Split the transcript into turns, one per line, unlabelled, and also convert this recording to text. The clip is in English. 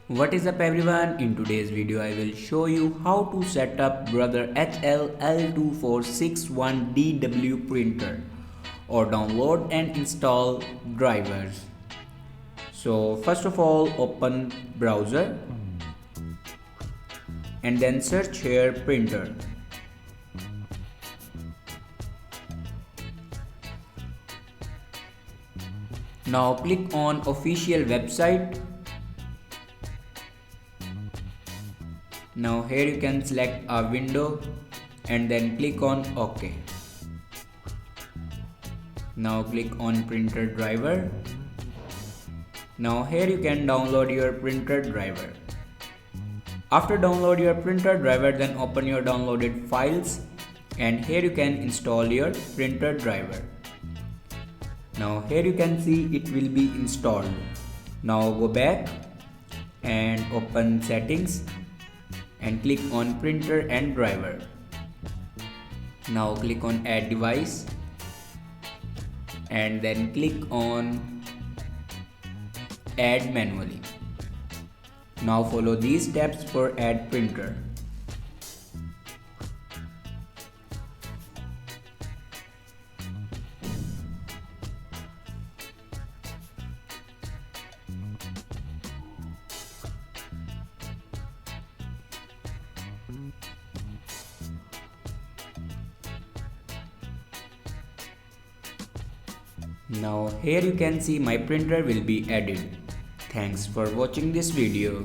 What is up everyone, in today's video I will show you how to set up Brother HL L2461DW printer or download and install drivers. So first of all, open browser and then search here printer. Now click on official website. Now here you can select a window and then click on OK. Now click on printer driver. Now here you can download your printer driver. After download your printer driver, then open your downloaded files and here you can install your printer driver. Now here you can see it will be installed. Now go back and open settings and click on printer and driver. Now click on add device and then click on add manually. Now follow these steps for add printer. Now here you can see my printer will be added. Thanks for watching this video.